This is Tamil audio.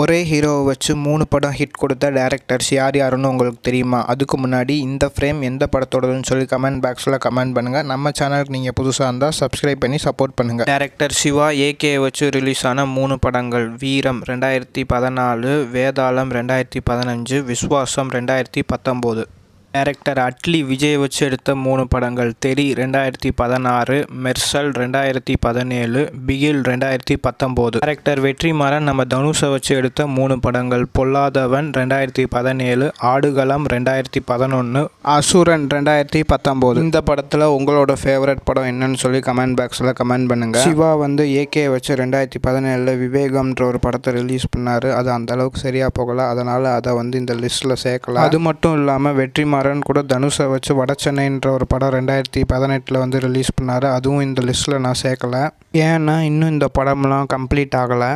ஒரே ஹீரோவை வச்சு 3 படம் ஹிட் கொடுத்த டேரக்டர்ஸ் யார் யாருன்னு உங்களுக்கு தெரியுமா? அதுக்கு முன்னாடி இந்த ஃப்ரேம் எந்த படத்தோடதுன்னு சொல்லி கமெண்ட் பாக்ஸில் கமெண்ட் பண்ணுங்கள். நம்ம சேனலுக்கு நீங்கள் புதுசாக இருந்தால் சப்ஸ்கிரைப் பண்ணி சப்போர்ட் பண்ணுங்கள். டேரக்டர் சிவா ஏகே வச்சு ரிலீஸ் ஆன 3 படங்கள்: வீரம் 2014, வேதாளம் 2015, விஸ்வாசம் 2019. டைரக்டர் அட்லி விஜய் வச்சு எடுத்த 3 படங்கள்: தெறி 2016, மெர்சல் 2017, பிகில் 2019. டைரக்டர் வெற்றிமாறன் நம்ம தனுஷை வச்சு எடுத்த 3 படங்கள்: பொல்லாதவன் 2017, ஆடுகளம் 2011, அசுரன் 2019. இந்த படத்தில் உங்களோட ஃபேவரட் படம் என்னன்னு சொல்லி கமெண்ட் பாக்ஸில் கமெண்ட் பண்ணுங்கள். சிவா வந்து ஏகே வச்சு 2017 விவேகம்ன்ற ஒரு படத்தை ரிலீஸ் பண்ணார். அது அந்த அளவுக்கு சரியாக போகலை, அதனால் அதை வந்து இந்த லிஸ்ட்டில் சேர்க்கல. அது மட்டும் இல்லாமல் வெற்றிமாறன் கூட தனுஷை வச்சு வடச்சென்னைன்ற ஒரு படம் 2018 வந்து ரிலீஸ் பண்ணார். அதுவும் இந்த லிஸ்ட்டில் நான் சேர்க்கலை, ஏன்னா இன்னும் இந்த படம்லாம் கம்ப்ளீட் ஆகலை.